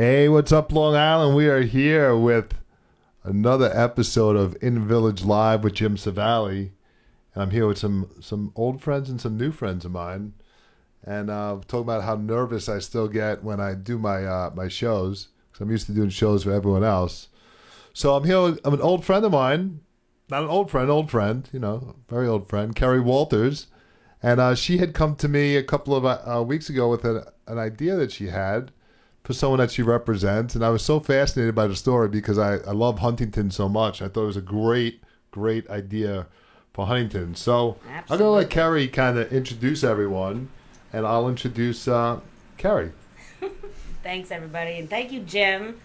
Hey, what's up, Long Island? We are here with another episode of In Village Live with Jim Savali. And I'm here with some old friends and some new friends of mine. And talking about how nervous I still get when I do my shows. Because I'm used to doing shows for everyone else. So I'm here with an old friend of mine. Not an old friend, you know, very old friend, Carrie Walters. And she had come to me a couple of weeks ago with an idea that she had for someone that she represents. And I was so fascinated by the story because I love Huntington so much. I thought it was a great idea for Huntington. So absolutely. I'm going to let Carrie kind of introduce everyone, and I'll introduce Carrie. Thanks, everybody. And thank you, Jim.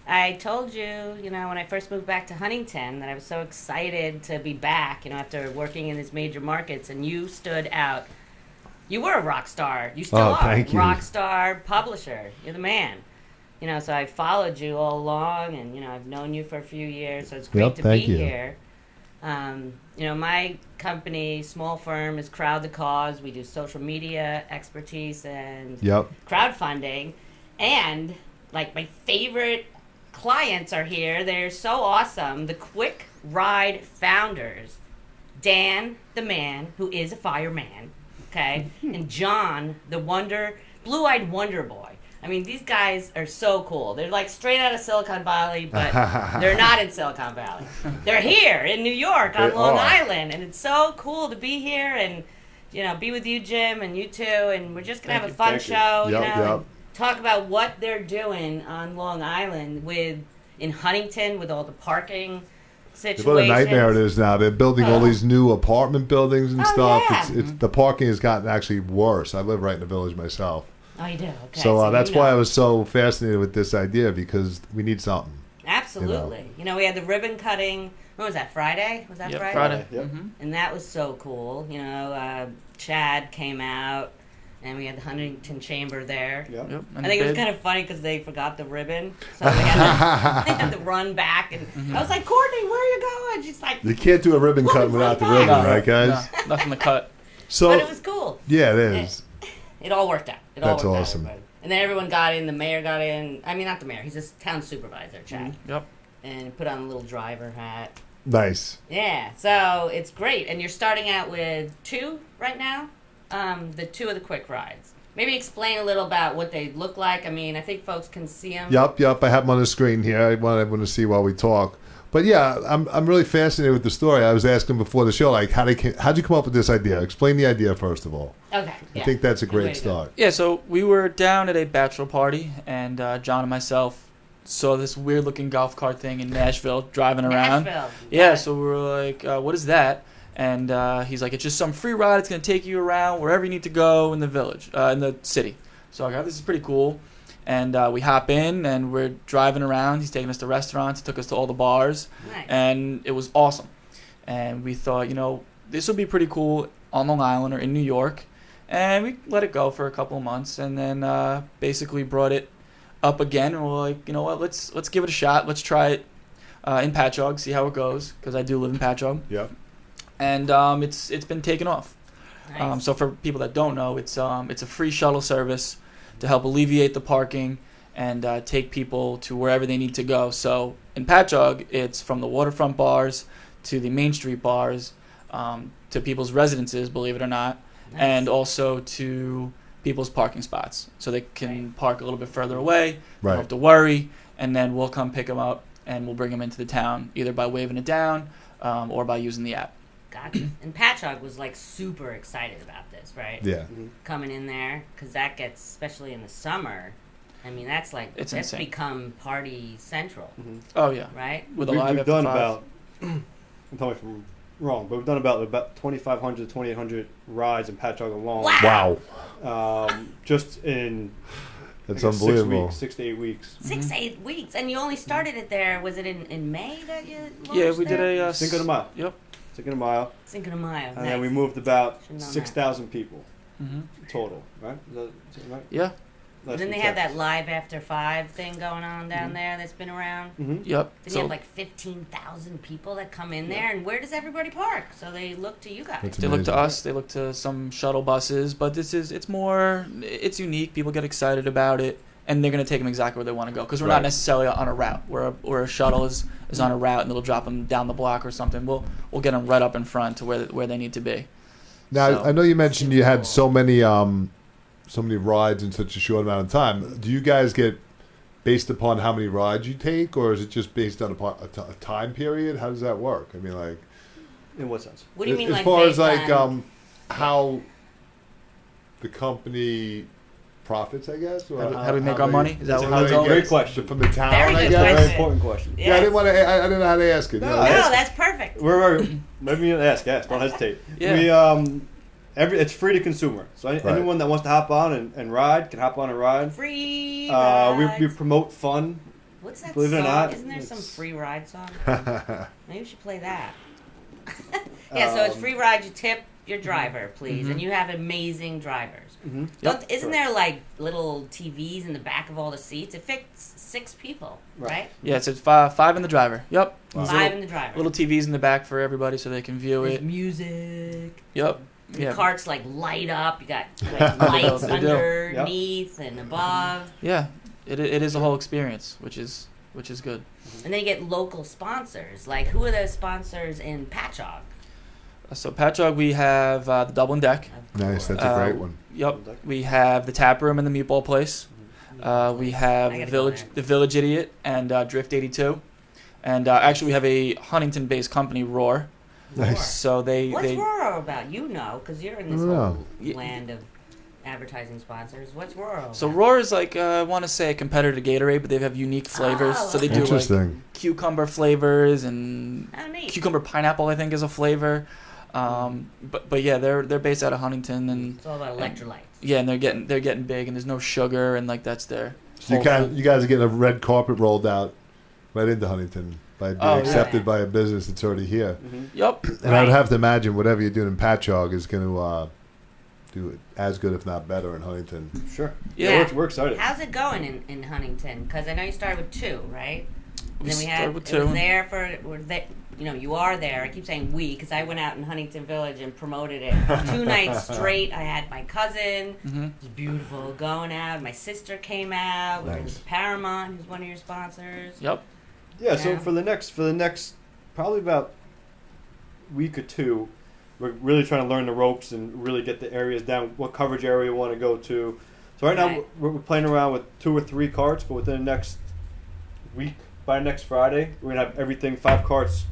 I told you, when I first moved back to Huntington that I was so excited to be back, after working in these major markets, and you stood out. You were a rock star. You still are. Thank you. Rock star publisher. You're the man. So I followed you all along, and, I've known you for a few years, so it's great to be here. My company, small firm, is Crowd the Cause. We do social media expertise and crowdfunding. And, my favorite clients are here. They're so awesome. The Qwik ride founders, Dan, the man, who is a fireman, okay, and John, the blue-eyed wonder boy. I mean, these guys are so cool. They're straight out of Silicon Valley, but they're not in Silicon Valley. They're here in New York on Long Island, and it's so cool to be here and, be with you, Jim, and you too, and we're just going to have a fun show, and talk about what they're doing on Long Island in Huntington with all the parking situations. What a nightmare it is now. They're building all these new apartment buildings and stuff. Yeah. It's the parking has gotten actually worse. I live right in the village myself. Oh, you do? Okay. So that's why I was so fascinated with this idea, because we need something. Absolutely. We had the ribbon cutting. When was that, Friday? Was that Friday? Friday. Yep. Mm-hmm. And that was so cool. Chad came out, and we had the Huntington Chamber there. Yep. I think it was kind of funny because they forgot the ribbon. So they had to run back. And I was like, Courtney, where are you going? She's like... You can't do a ribbon cut without the ribbon, right, guys? No, nothing to cut. So, but it was cool. Yeah, it is. It all worked out. That's awesome. And then everyone got in. The mayor got in. I mean, not the mayor. He's a town supervisor, Chad. Yep. And put on a little driver hat. Nice. Yeah. So it's great. And you're starting out with 2 right now. The 2 of the Qwik rides. Maybe explain a little about what they look like. I mean, I think folks can see them. Yep. I have them on the screen here. I want everyone to see while we talk. But yeah, I'm really fascinated with the story. I was asking before the show, how'd you come up with this idea? Explain the idea first of all. Okay. I think that's a great start. Yeah, so we were down at a bachelor party, and John and myself saw this weird-looking golf cart thing in Nashville driving around. Nashville. Yeah, so we were like, what is that? And he's like, it's just some free ride. It's going to take you around wherever you need to go in the village, in the city. So I go, this is pretty cool. And we hop in, and we're driving around. He's taking us to restaurants. He took us to all the bars. Nice. And it was awesome. And we thought, this would be pretty cool on Long Island or in New York. And we let it go for a couple of months, and then basically brought it up again. And we're like, you know what, let's give it a shot. Let's try it in Patchogue, see how it goes, because I do live in Patchogue. Yep. And it's been taken off. Nice. So for people that don't know, it's a free shuttle service to help alleviate the parking and take people to wherever they need to go. So in Patchogue, it's from the waterfront bars to the Main Street bars, to people's residences, believe it or not, and also to people's parking spots. So they can park a little bit further away, don't have to worry, and then we'll come pick them up and we'll bring them into the town, either by waving it down or by using the app. Gotcha. And Patchogue was super excited about this, right? Yeah. Coming in there, because that gets, especially in the summer, I mean, that's that's become party central. Mm-hmm. Oh yeah. Right? With we've done about, tell me if I'm wrong, but we've done about 2,500 to 2,800 rides in Patchogue alone. Wow. Just in That's unbelievable. 6 to 8 weeks. 6 to 8 weeks. And you only started it there, was it in May that you launched Yeah, we did there? a... Cinco de Mayo. Yep. Cinco de Mayo. Cinco de Mayo. And then we moved about Should've known 6,000 people Mm-hmm. total, right? Is that right? Yeah. And then they have that Live After 5 thing going on down there that's been around. Mm-hmm. Yep. Then you have 15,000 people that come in there, and where does everybody park? So they look to you guys. That's They look to amazing. us. They look to some shuttle buses, but it's unique. People get excited about it, and they're going to take them exactly where they want to go, because we're Right. not necessarily on a route where a shuttle is on a route and it'll drop them down the block or something. We'll get them right up in front to where they need to be. Now, So- I know you mentioned you had so many rides in such a short amount of time. Do you guys get based upon how many rides you take, or is it just based on a time period? How does that work? I mean, like, In what sense? What do you mean, as like far as based like on- how the company profits, I guess, or How do we make our they- money? Is that That's what a it's great- all? great question. from the town? Very I good guess. Very question. important question. Yeah, I didn't want to. I didn't know how to ask it. No, you know? No, Ask- that's perfect. Maybe you ask. Don't hesitate. Yeah. It's free to consumer. So anyone that wants to hop on and ride can hop on and ride. Free We rides. promote fun. What's that believe it or song? not, Isn't there some it's- free ride song? Maybe we should play that. Yeah, so it's free ride. You tip your driver, please, and you have amazing drivers. Mm-hmm. Isn't there like little TVs in the back of all the seats? It fits 6 people, right? Yeah, it's five in the driver. Yep. These 5 in the driver. little TVs in the back for everybody so they can view There's it. music. Yep. The Yeah. carts like light up. You got like, lights They do. underneath and above, Yeah. It is a whole experience, which is good. and then you get local sponsors. Like, who are the sponsors in Patchogue? So Patchogue, we have the Dublin Deck. Nice, that's a great Uh, one. Yep. We have the Tap Room and the Meatball Place. We have I gotta the go Village Idiot and Drift 82. And actually, we have a Huntington-based company, Roar. Nice. So What's Roar about? You know, because you're in this I don't whole know. land of advertising sponsors. What's Roar about? So Roar is like I want to say a competitor to Gatorade, but they have unique flavors. Oh, So they do like Interesting. cucumber flavors and Oh, neat. cucumber pineapple, I think, is a flavor. But yeah, they're based out of Huntington, and It's all about electrolytes. yeah, and they're getting big, and there's no sugar, and like that's their. So you guys are getting a red carpet rolled out right into Huntington by being Oh, yeah. accepted by a business that's already here. Yep. And I'd Right. have to imagine whatever you're doing in Patchogue is going to do it as good, if not better, in Huntington. Sure. Yeah. We're excited. How's it going in Huntington? Because I know you started with 2, right? And then we had started with it was 2. there for you know, you are there. I keep saying we because I went out in Huntington Village and promoted it 2 nights straight. I had my cousin. Mm-hmm. It was beautiful going out. My sister came out. We were Nice. with Paramount, who's one of your sponsors. Yep. Yeah. So Yeah. for the next probably about week or 2, we're really trying to learn the ropes and really get the areas down. What coverage area we want to go to. So right now Right. we're playing around with 2 or 3 carts, but within the next week, by next Friday, we're gonna have everything 5 carts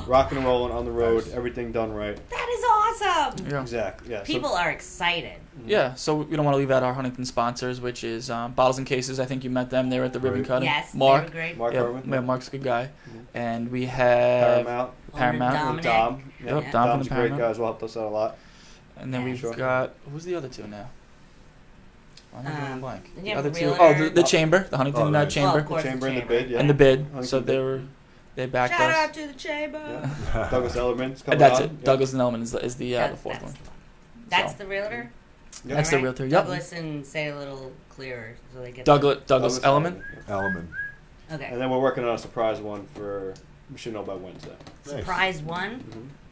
rocking and rolling on the road. Nice. Everything done right. That is awesome. Yeah. Exactly. Yeah. People are excited. Yeah, so we don't want to leave out our Huntington sponsors, which is Bottles and Cases. I think you met them. They were at the ribbon Right. cutting. Yes, Mark. they were great. Mark Yeah, Herman. yeah, Mark's a good guy. Mhm. And we have Paramount. Paramount. Dominic. Dom. Yep, Yeah. Dom from Dom's the a great Paramount. guy as well. Helped us out a lot. And then Yeah. we've Sure. got who's the other 2 now? Why am I drawing a blank? didn't The you have other a 2. realtor? Oh, the Chamber, the Huntington Oh, nice. Chamber, Well, of course, Chamber the and the bid. Yeah. and the Bid. Huntington So Bid. they backed Shout us. out to the chamber. Yeah. Douglas Ellerman's coming That's on. it. Yeah. Douglas and Elman is the That- fourth that's one. the one. That's So. the realtor. Yep. That's the Alright. realtor. Yep. Douglas, and say it a little clearer so they get Douglas Elman. Yeah. Element. The, okay. And then we're working on a surprise one for we should know by Wednesday. Nice. Surprise one.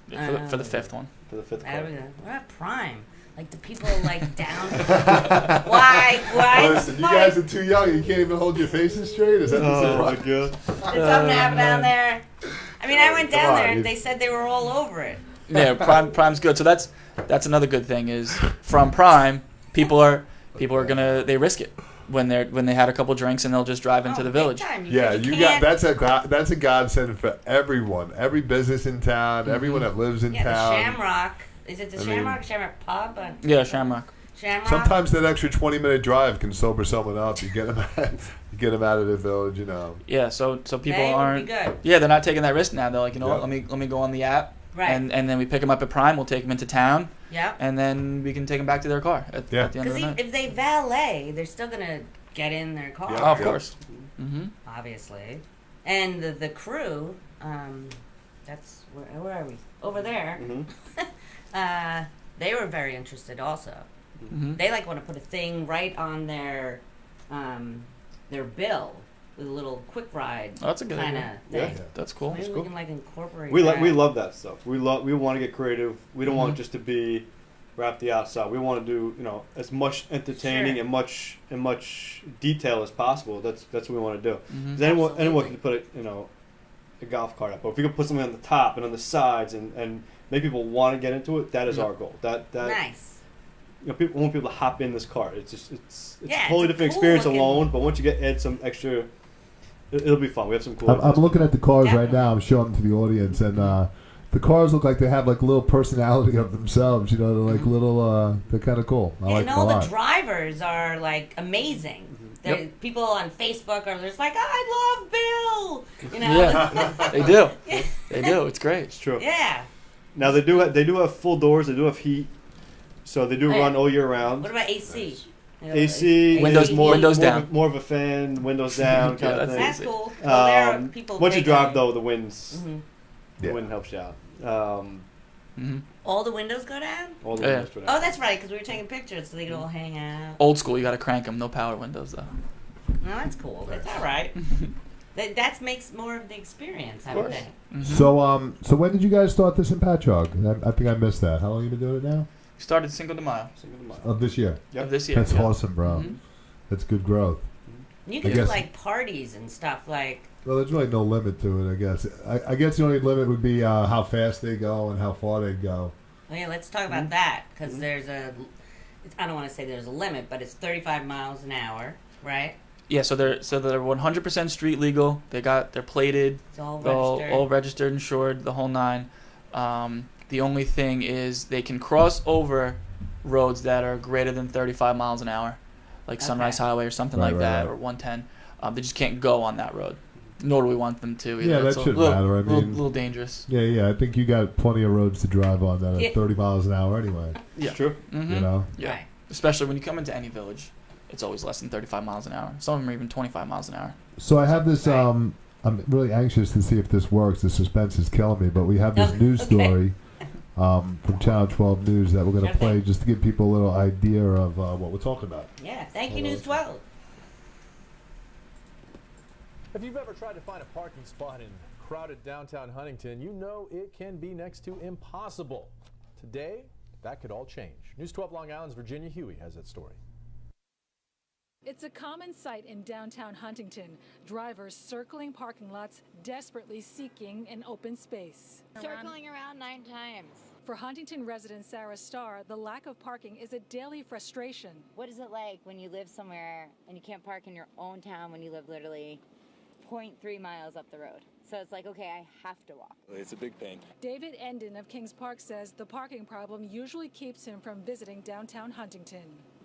Yeah, for the 5th one. For the 5th There card. we go. We're at Prime. Like the people like down. Why? Listen, you guys are too young. You can't even hold your faces straight. Is that the Oh my surprise? god. Did something happen down there? I mean, I went Come down on, there and you- they said they were all over it. Yeah, Prime's good. So that's another good thing is from Prime, people are gonna they risk it when they had a couple drinks and they'll just drive into Oh, the big village. time. Yeah, you can't- got that's a godsend for everyone, every business in town, everyone that lives in Yeah, the town. Shamrock. Is it the I mean- Shamrock Pub? Yeah, Shamrock. Shamrock. Sometimes that extra 20-minute drive can sober someone up. You get them, you get them out of the village, you know. Yeah, so people They would aren't. be good. Yeah, they're not taking that risk now. They're like, you know Yeah. what? Let me go on the app, Right. and then we pick them up at Prime. We'll take them into town, Yep. and then we can take them back to their car at the end of Because the night. if they valet, they're still gonna get in their car. Yeah. Oh, of course. Mm-hmm. Obviously. And the crew, that's where are we? Over there. Mm-hmm. They were very interested also. Mm-hmm. They like want to put a thing right on their bill with a little quick ride Oh, that's a good kind of idea. thing. Yeah. That's cool. Maybe That's we cool. can like incorporate We that. we love that stuff. We want to get creative. We don't want Mhm. it just to be wrap the outside. We want to do, as much entertaining Sure. and much detail as possible. That's what we want to do. Mm-hmm. 'Cause anyone can put a golf cart up, but if we can put something on the top and on the sides and make people want to get into it, that is our goal. That Nice. People want people to hop in this cart. It's a Yeah, totally it's a different cool experience looking- alone. But once you add some extra, it'll be fun. We have some cool. I'm looking at the cars right Definitely. now. I'm showing them to the audience, and the cars look like they have like a little personality of themselves. They're like little. They're kind of cool. I like And them a all the lot. drivers are like amazing. People on Facebook are just like, I love Bill. Yeah, they do. Yeah. They do. It's great. It's true. Yeah. Now they do have full doors. They do have heat, so they do Oh, yeah. run all year round. What about AC? AC, Windows- is more, windows more down. Of a, more of a fan, windows down kind Yeah, of thing. That's cool. Well, there are people. Once you break drive on though, the winds, it. Mhm. the wind helps you out. Mm-hmm. All the windows go down? All the Yeah. windows go down. Oh, that's right, because we were taking pictures so they could all hang out. Old school. You got to crank them. No power windows though. No, that's cool. That's all right. That makes more of the experience, I Of would course. think. Mm-hmm. So when did you guys start this in Patchogue? I think I missed that. How long you been doing it now? Started Cinco de Mayo Single de Mayo. Of this year. Yep. of this year. That's yeah. awesome, bro. Mhm. That's good growth. You can I do guess- like parties and stuff like. Well, there's really no limit to it, I guess. I guess the only limit would be how fast they go and how far they go. Oh yeah, let's talk about that because there's a. I don't want to say there's a limit, but it's 35 miles an hour, right? Yeah, so they're 100% street legal. They're plated, It's all all registered. registered, insured, the whole nine. The only thing is they can cross over roads that are greater than 35 miles an hour, like Sunrise Okay. Highway or something Right, like right, that, right. or 110. They just can't go on that road. Nor do we want them to. Either. Yeah, that It's a shouldn't little, matter. I little, mean- little dangerous. Yeah. I think you got plenty of roads to drive on that Yeah. at 30 miles an hour anyway. Yeah. It's true. Mm-hmm. You know? Yeah. Right. Especially when you come into any village, it's always less than 35 miles an hour. Some of them are even 25 miles an hour. So I have this. Right. I'm really anxious to see if this works. The suspense is killing me, but we have this Oh, news okay. story from Channel 12 News that we're going to Okay. play just to give people a little idea of what we're talking about. Yeah. Thank you, Hold on. News 12. If you've ever tried to find a parking spot in crowded downtown Huntington, you know it can be next to impossible. Today, that could all change. News 12 Long Island's Virginia Huey has that story. It's a common sight in downtown Huntington. Drivers circling parking lots, desperately seeking an open space. Circling around 9 times. For Huntington resident Sarah Starr, the lack of parking is a daily frustration. What is it like when you live somewhere and you can't park in your own town when you live literally 0.3 miles up the road? So it's like, okay, I have to walk. It's a big pain. David Endon of Kings Park says the parking problem usually keeps him from visiting downtown Huntington.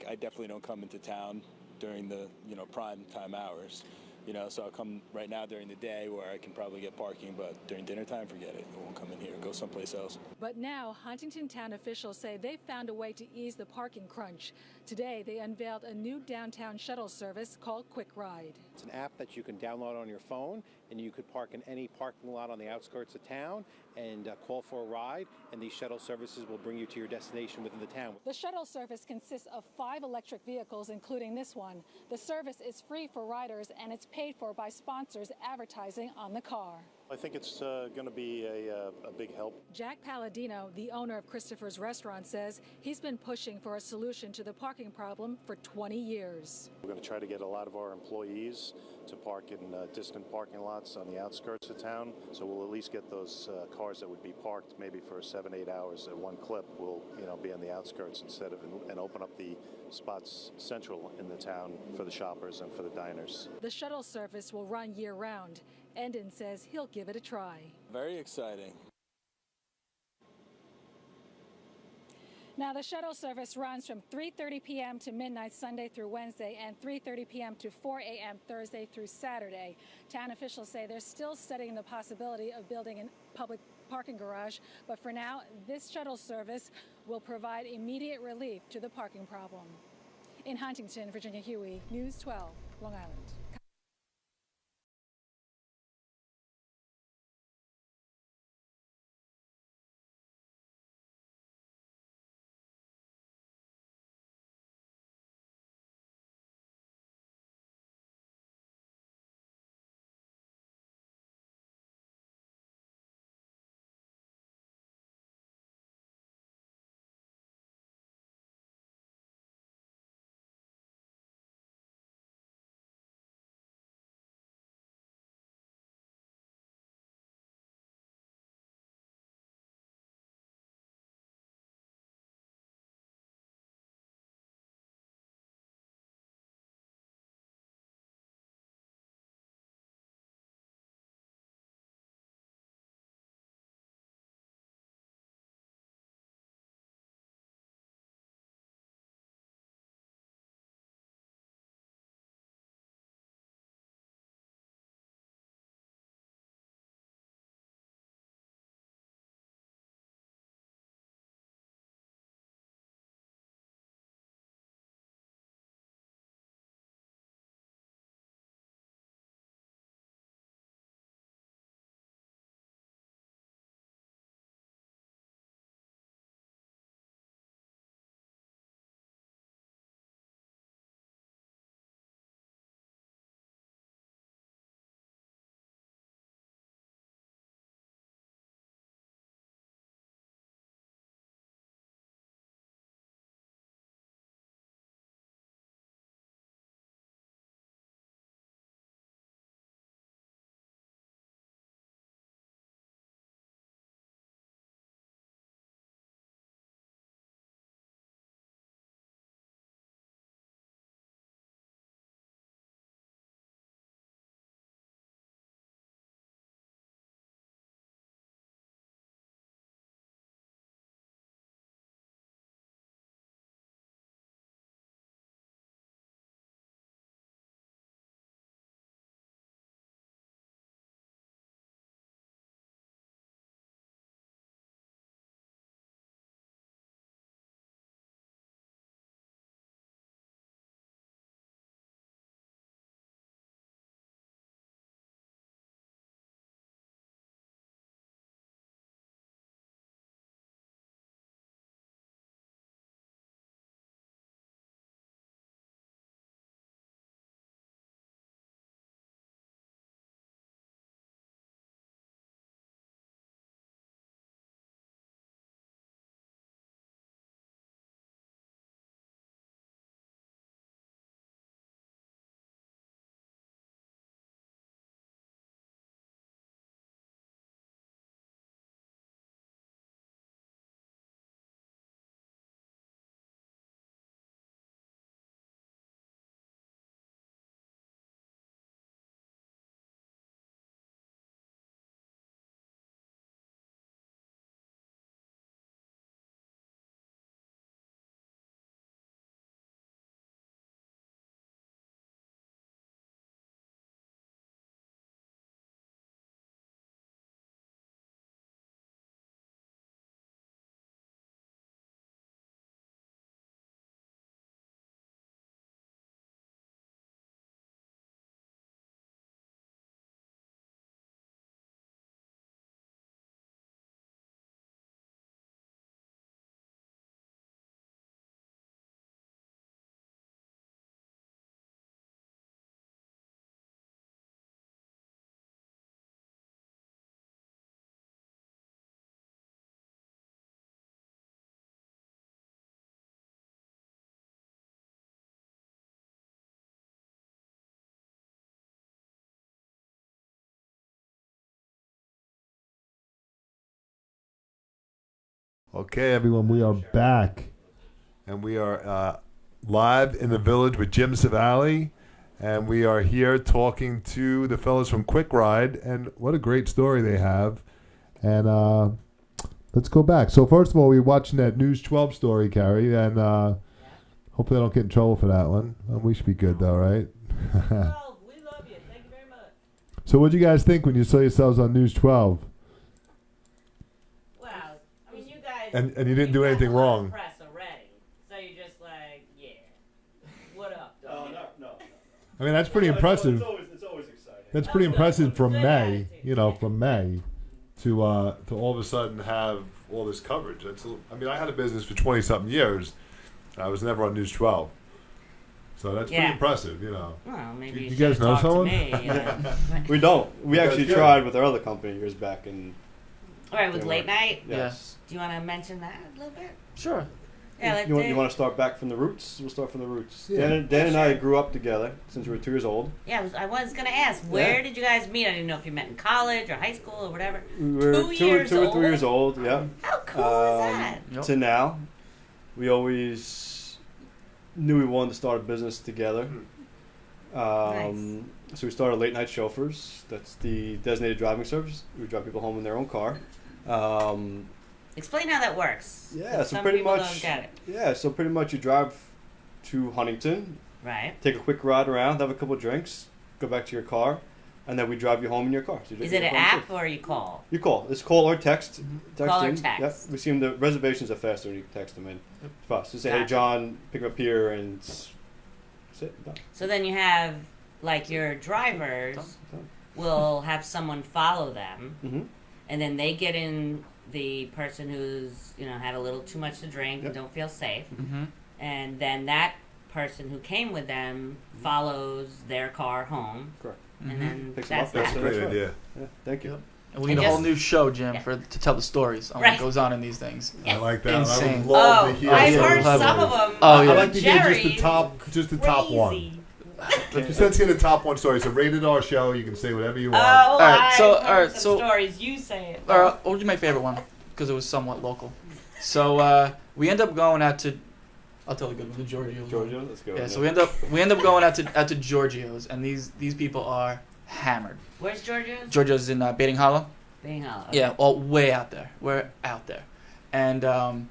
I definitely don't come into town during the prime time hours. So I'll come right now during the day where I can probably get parking, but during dinner time, forget it. I won't come in here. Go someplace else. But now, Huntington town officials say they've found a way to ease the parking crunch. Today, they unveiled a new downtown shuttle service called Qwik. It's an app that you can download on your phone, and you could park in any parking lot on the outskirts of town and call for a ride, and these shuttle services will bring you to your destination within the town. The shuttle service consists of 5 electric vehicles, including this one. The service is free for riders, and it's paid for by sponsors advertising on the car. I think it's going to be a big help. Jack Palladino, the owner of Christopher's Restaurant, says he's been pushing for a solution to the parking problem for 20 years. We're going to try to get a lot of our employees to park in distant parking lots on the outskirts of town, so we'll at least get those cars that would be parked maybe for 7-8 hours at one clip will be on the outskirts instead of and open up the spots central in the town for the shoppers and for the diners. The shuttle service will run year-round. Endon says he'll give it a try. Very exciting. Now, the shuttle service runs from 3:30 p.m. to midnight Sunday through Wednesday and 3:30 p.m. to 4 a.m. Thursday through Saturday. Town officials say they're still studying the possibility of building a public parking garage, but for now, this shuttle service will provide immediate relief to the parking problem. In Huntington, Virginia Huey, News 12, Long Island. Okay, everyone, we are back. And we are live in the village with Jim Savali. And we are here talking to the fellas from Qwik. And what a great story they have. And let's go back. So first of all, we were watching that News 12 story, Carrie. And hopefully I don't get in trouble for that one. We should be good, though, right? Well, we love you. Thank you very much. So what did you guys think when you saw yourselves on News 12? Well, I mean, you guys... And you didn't do anything wrong. Press already. So you're just like, yeah. What up, dog? No. I mean, that's pretty impressive. It's always exciting. That's pretty impressive from May, from May to all of a sudden have all this coverage. I mean, I had a business for 20-something years. I was never on News 12. So that's pretty impressive, Well, maybe you guys know someone? We don't. We actually tried with our other company years back. All right, with late night? Yes. Do you want to mention that a little bit? Sure. Yeah, You want to start back from the roots? We'll start from the roots. Yeah. Dan and I grew up together since we were 2 years old. Yeah, I was going to ask, where did you guys meet? I didn't know if you met in college or high school or whatever. We were 2 or 3 years old, yeah. How cool is that? Yep. To now. We always knew we wanted to start a business together. Nice. So we started Late Night Chauffeurs. That's the designated driving service. We drive people home in their own car. Explain how that works. Yeah, 'cause so some pretty people much. don't get it. Yeah, so pretty much you drive to Huntington, Right. take a quick ride around, have a couple of drinks, go back to your car, and then we drive you home in your car. So Is it an app or you call? You call. It's call or text. Text Call or in. text. Yep. We see them. The reservations are faster when you text them in. Fast. So say, hey Gotcha. John, pick me up here, and that's it. Done. So then you have, like, your drivers Done. will have someone follow them, Mm-hmm. and then they get in the person who's, had a little too much to drink and don't feel safe. Mm-hmm. And then that person who came with them follows their car home. Correct. And then Picks them that's up. That's a that. great That's right. idea. Yeah. Thank you. Yep. And we And need a whole just- new show, Jim, Yeah. to tell the stories on Right. what goes on in these things. I like that. I Insane. would love to hear I've some heard of love those some of stories. them. Oh, yeah. I'd like to hear just the Jerry's top one. crazy. Just let's hear the top one story. It's a rated R show. You can say whatever you want. Oh, right, so- I've heard all right, some so- stories. You say it. What would be my favorite one? Because it was somewhat local. So we end up going out to, I'll tell the good one, the Giorgio's. Georgia, let's go. Yeah, so we end up going out to Giorgio's, and these people are hammered. Where's Georgia's? Giorgio's in Bating Hollow. Being Hollow. Okay. Yeah, all way out there. We're out there, and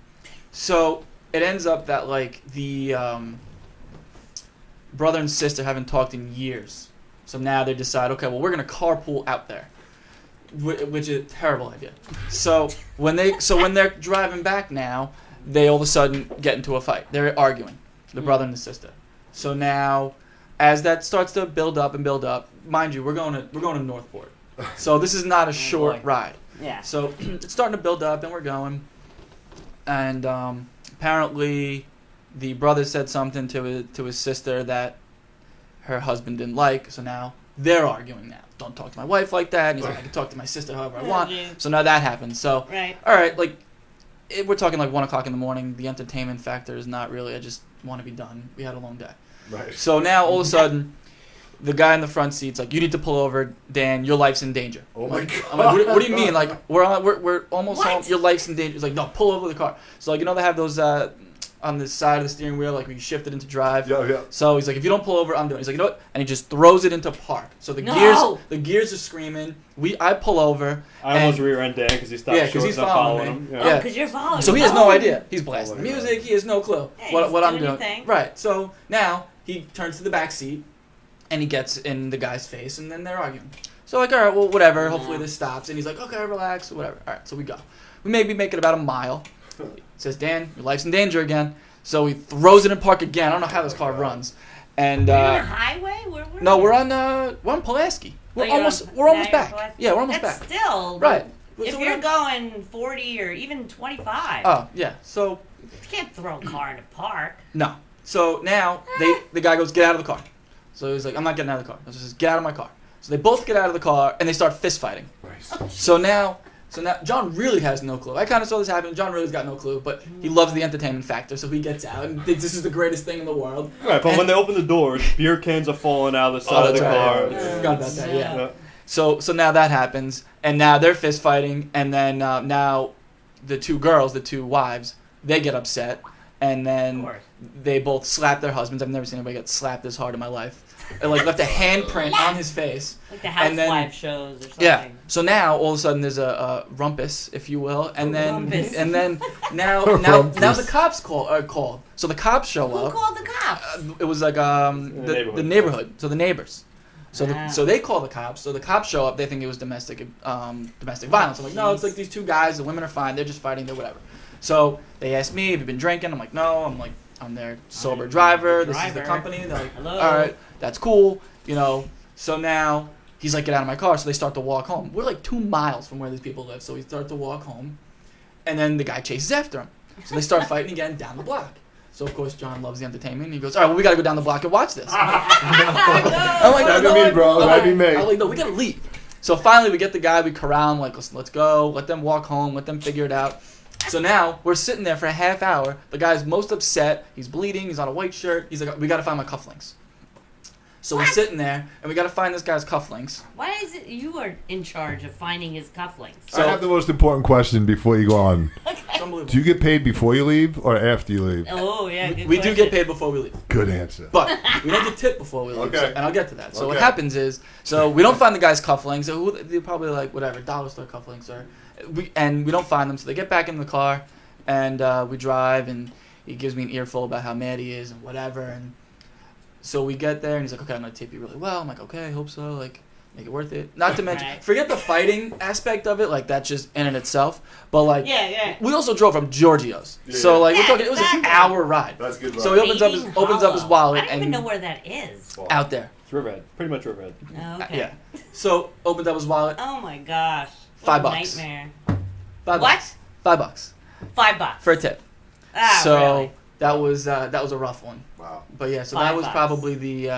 so it ends up that like the brother and sister haven't talked in years, so now they decide, okay, well we're gonna carpool out there, which is a terrible idea. So when they're driving back now, they all of a sudden get into a fight. They're arguing, the brother and the sister. So now, as that starts to build up, mind you, we're going to Northport. So this is not a short ride. Yeah. So it's starting to build up, and we're going. And apparently, the brother said something to his sister that her husband didn't like. So now they're arguing. Now, don't talk to my wife like that. And he's like, I can talk to my sister however I want. So now that happens. So Right. all right, like we're talking like 1 o'clock in the morning. The entertainment factor is not really. I just want to be done. We had a long day. Right. So now all of a sudden, the guy in the front seat's like, "You need to pull over, Dan. Your life's in danger." Oh my God. I'm like, what do you mean? Like we're almost What? home. Your life's in danger. He's like, "No, pull over the car." So like they have those on the side of the steering wheel, like we shift it into drive. Yeah. So he's like, "If you don't pull over, I'm doing it." He's like, "You know what?" And he just throws it into park. So the gears are screaming. I pull over. I almost rear-end Dan because he stopped Yeah, 'cause short he's and I'm following following me. him. Yeah. Because you're following. So he has no idea. He's blasting Oh the my music. He has no clue Yeah, what he's I'm doing doing. your thing. Right. So now he turns to the back seat, and he gets in the guy's face, and then they're arguing. So like, all right, well, whatever. Hopefully this stops. And he's like, okay, relax, whatever. All right, so we go. We maybe make it about a mile. He says, Dan, your life's in danger again. So he throws it in park again. I don't know how this car runs. And Are you on a highway? Where no, we're on Pulaski. We're you're almost on- we're almost now you're back. Pulaski? Yeah, we're almost That's back. Still Right. If So you're we're- going 40 or even 25, Oh yeah. So you can't throw a car in a park. no. So now the guy goes, get out of the car. So he's like, I'm not getting out of the car. He says, get out of my car. So they both get out of the car and they start fist fighting. So now John really has no clue. I kind of saw this happen. John really's got no clue, but he loves the entertainment factor, so he gets out and thinks this is the greatest thing in the world. Right, but when they open the doors, beer cans are falling out of the side of the that's right. car. I forgot about that. Yeah. Yeah. So now that happens, and now they're fist fighting, and then now the two girls, the two wives, they get upset, and then they both slap their husbands. I've never seen anybody get slapped this hard in my life. It like left a handprint on his face. Like the housewife shows or something. Yeah. So now all of a sudden there's a rumpus, if you will, and then now the cops are called. So the cops show up. Who called the cops? It was like the neighborhood. So the neighbors. So they call the cops. So the cops show up. They think it was domestic violence. I'm like, no, it's like these two guys. The women are fine. They're just fighting. They're whatever. So they asked me, have you been drinking? I'm like, no. I'm their sober driver. This is the company. They're like, hello. All right, that's cool. So now he's like, get out of my car. So they start to walk home. We're like 2 miles from where these people live. So we start to walk home. And then the guy chases after him. So they start fighting again down the block. So, of course, John loves the entertainment. He goes, all right, well, we got to go down the block and watch this. I'm like, that'd be me, bro. That'd be me. I'm like, no, we got to leave. So finally, we get the guy. We corral him. Like, let's go. Let them walk home. Let them figure it out. So now we're sitting there for a half hour. The guy's most upset. He's bleeding. He's on a white shirt. He's like, we got to find my cufflinks. So we're sitting there, and we got to find this guy's cufflinks. Why is it you are in charge of finding his cufflinks? So, I have the most important question before you go on. Okay. Do you get paid before you leave or after you leave? Oh, yeah, good We do get paid before we leave. Good answer. But we don't get tipped before we leave, Okay. and I'll get to that. So what happens is, we don't find the guy's cufflinks. So they're probably like, whatever, dollar store cufflinks. We don't find them. So they get back in the car, and we drive, and he gives me an earful about how mad he is and whatever, and so we get there, and he's like, okay, I'm going to tip you really well. I'm like, okay, I hope so. Like, make it worth it. Not to mention, forget the fighting aspect of it. Like, that's just in and itself. But, like, we also drove from Giorgio's. Yeah. So, like, we're talking, it was an hour ride. That's good. So he opens up his wallet. I don't even know where that is. Out there. It's Riverhead. Pretty much Riverhead. Okay. Yeah. So, opens up his wallet. Oh, my gosh. $5. Nightmare. $5. What? $5. $5. For a tip. Ah, so, really? that was a rough one. Wow. But yeah, so that was probably the.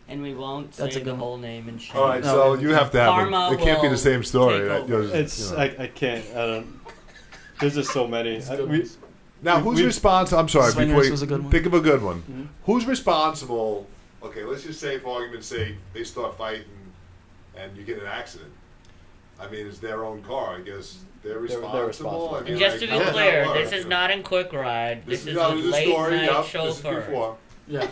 And we won't say the whole name and shit. All right, so you have to have it. It can't be the same story. I can't. I don't. There's just so many. Now, who's responsible? I'm sorry. Swingers was a good one. Think of a good one. Mm-hmm. Who's responsible? Okay, let's just say, for argument's sake, they start fighting, and you get in an accident. I mean, it's their own car. I guess they're responsible. I mean, and just to be clear, this is not in Quick Ride. This is a late night chauffeur. Yeah.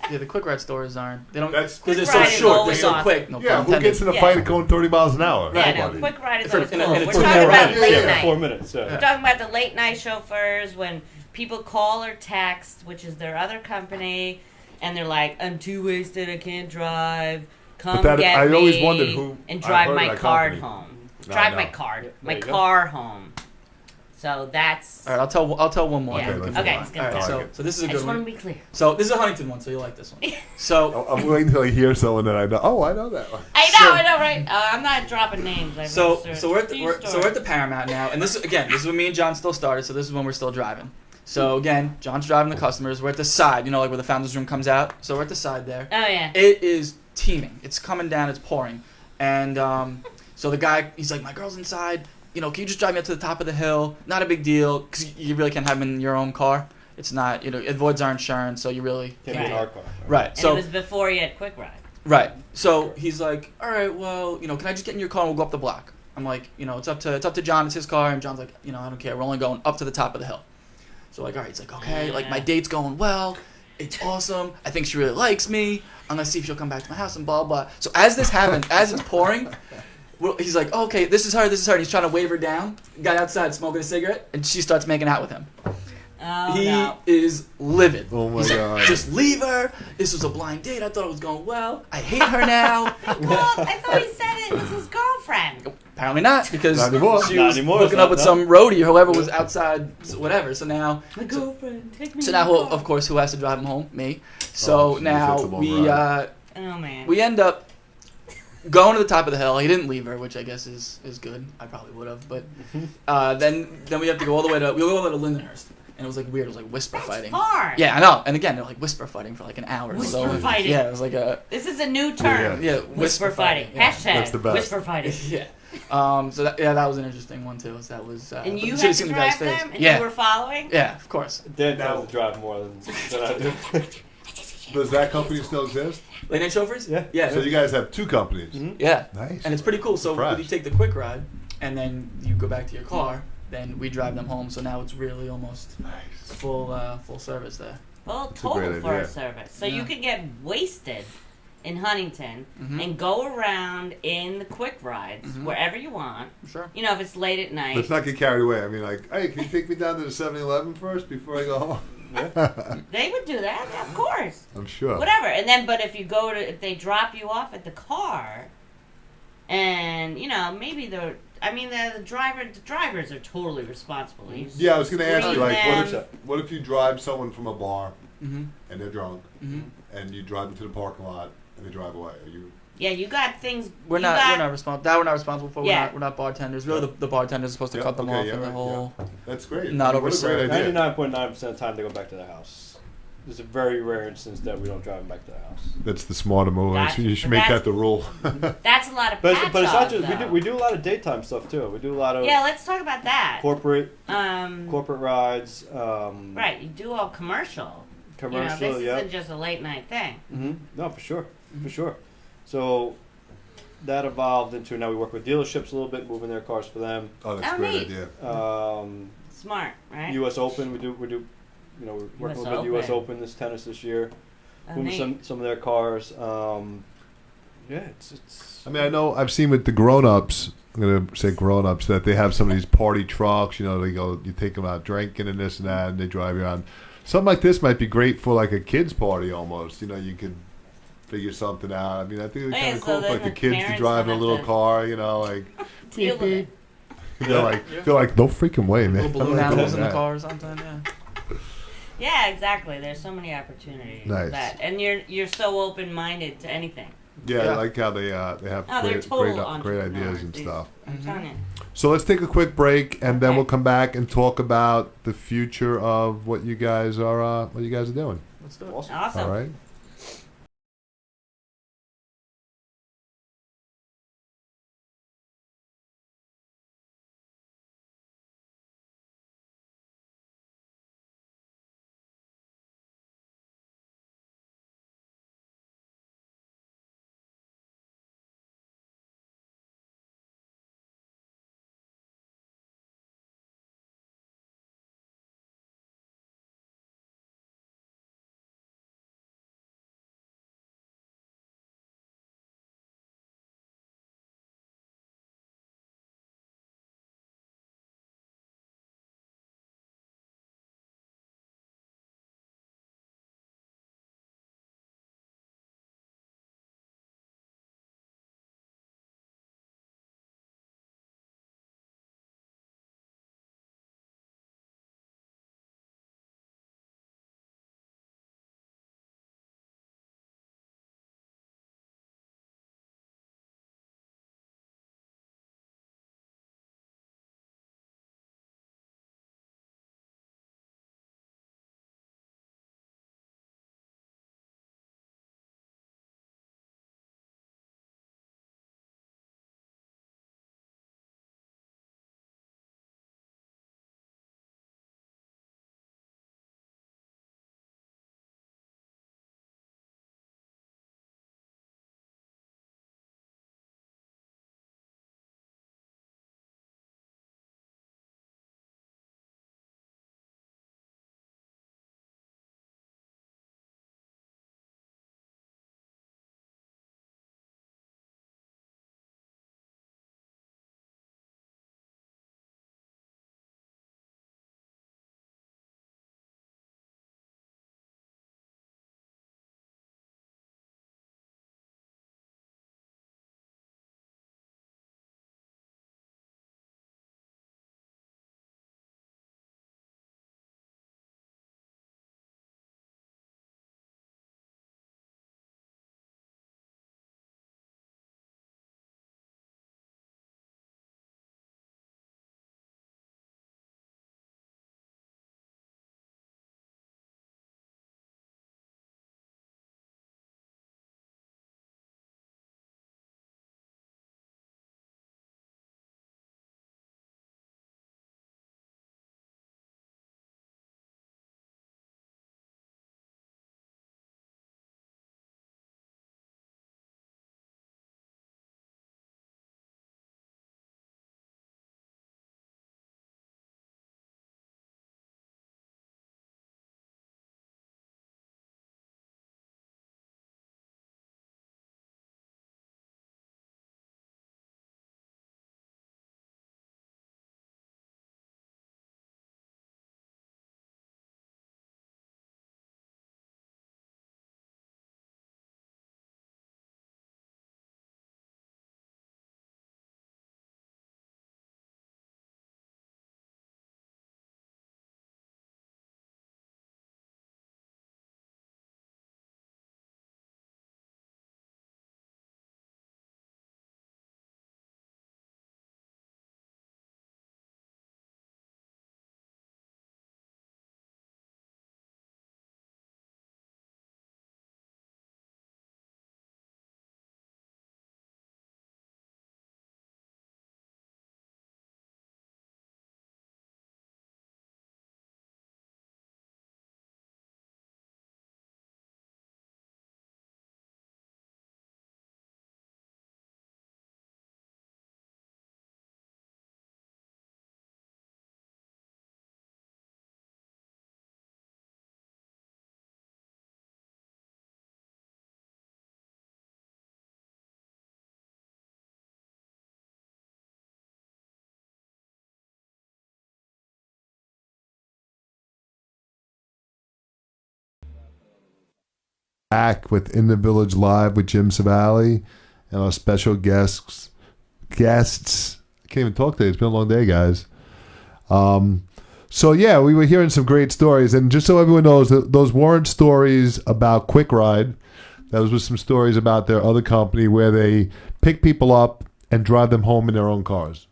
The Quick Ride stores aren't. They don't. That's because they're so short. They're so quick. No who gets in a fight going 30 miles an hour? Yeah, no, Quick Ride is always cool. We're talking about late night. 4 minutes. We're talking about the late night chauffeurs when people call or text, which is their other company, and they're like, "I'm too wasted. I can't drive. Come get me." I always wondered who and drive my car home. Drive my car home. So that's. All right, I'll tell one more. Yeah. Okay. So this is a good one. I just want to be clear. So this is a Huntington one, so you'll like this one. So I'm waiting until I hear someone that I know. Oh, I know that one. I know, right? I'm not dropping names. So we're at the Paramount now, and this is when me and John still started. So this is when we're still driving. So again, John's driving the customers. We're at the side, like where the founders room comes out. So we're at the side there. Oh yeah. It is teeming. It's coming down. It's pouring, and so the guy, he's like, my girl's inside. Can you just drive me up to the top of the hill? Not a big deal, because you really can't have them in your own car. It's not, it avoids our insurance, so you really can't be in our car. Right. And so it was before you had Quick Ride. Right. So he's like, all right, well, can I just get in your car and we'll go up the block? I'm like, it's up to John. It's his car, and John's like, I don't care. We're only going up to the top of the hill. So like, all right. He's like, okay, like my date's going well. It's awesome. I think she really likes me. I'm gonna see if she'll come back to my house and blah blah. So as this happens, as it's pouring. Well, he's like, oh, okay, this is her. And he's trying to wave her down. Guy outside smoking a cigarette, and she starts making out with him. Oh, he is livid. Oh, my he's God. Like, just leave her. This was a blind date. I thought it was going well. I hate her now. I thought he said it was his girlfriend. Apparently not, because she was anymore, hooking up with some roadie or whoever was outside, whatever. So now, my girlfriend, take me. So now, of course, who has to drive him home? Me. So now we end up going to the top of the hill. He didn't leave her, which I guess is good. I probably would have, but then we have to go all the way to Lindenhurst, and it was like weird. It was like whisper fighting. Far. Yeah, I know. And again, they're like whisper fighting for like an hour. Whisper fighting. Yeah, it was like a. This is a new term. Yeah, whisper fighting. Yeah. Hashtag That's the best. whisper fighting. Yeah. So that was an interesting one too. So that was. And you had to drive them, and you were following. Yeah, of course. Dan knows to drive more than I do. Does that company still exist? Late Night Chauffeurs? Yeah. Yeah. So you guys have two companies. Mm-hmm. Yeah. Nice. And it's pretty cool. So you take the Quick Ride, and then you go back to your car, then we drive them home. So now it's really almost full service there. Well, a great total for idea. a service. So Yeah. you could get wasted in Huntington Mhm. and go around in the Qwik rides Mhm. wherever you want. Sure. You know, if it's late at night. Let's not get carried away. I mean, like, hey, can you take me down to the 7-Eleven first before I go home? They would do that, yeah, of course. I'm sure. Whatever. And then, but if they drop you off at the car, and you know, maybe the drivers are totally responsible. You Yeah, I was going to ask you, screen like, them. what if you drive someone from a bar Mm-hmm. and they're drunk, Mm-hmm. and you drive them to the parking lot and they drive away? Are you? Yeah, you got things. We're you not got- we're not responsible. That we're not responsible for. Yeah. We're not bartenders. Really, the bartenders are supposed to Yeah, cut them okay, off yeah, and the right, whole. That's great. Not What a overserved. great idea. 99.9% of the time they go back to the house. There's a very rare instance that we don't drive them back to the house. That's the smarter move. Gotcha. You should But make that's- that the rule. That's a lot of But patch it's not off, just though. we do a lot of daytime stuff too. We do a lot of Yeah, let's talk about that. corporate Um, rides. right, you do all commercial. Commercial, You know, this yeah. isn't just a late night thing. Mm-hmm. No, for sure. So that evolved into now we work with dealerships a little bit, moving their cars for them. Oh, that's a Oh, great neat. idea. Smart, right? U.S. Open, we do. You know, we're working with U.S. Open this tennis this year. Oh, Moving neat. some of their cars. Yeah, it's. I mean, I know I've seen with the grown-ups, I'm going to say grown-ups, that they have some of these party trucks, you know, you take them out drinking and this and that, and they drive you around. Something like this might be great for like a kid's party almost. You know, you could figure something out. I mean, I think it's Yeah, kind of so cool for then like the the kids to parents drive in a don't little have to car, you know, like Deal with it. they're like no freaking way, man. Little I'm balloon not doing animals in the that. car or something. Yeah. Yeah, exactly. There's so many opportunities Nice. for that, and you're so open-minded to anything. Yeah, Yeah. I like how they have Oh, they're great total great ideas entrepreneurs, and these- stuff. I'm telling you. So let's take a quick break, and then Okay. we'll come back and talk about the future of what you guys are doing. Let's do it. Awesome. All right. Back with In the Village Live with Jim Savali and our special guests. I can't even talk today. It's been a long day, guys. So yeah, we were hearing some great stories, and just so everyone knows, those weren't stories about Qwik Ride. Those were some stories about their other company where they pick people up and drive them home in their own cars.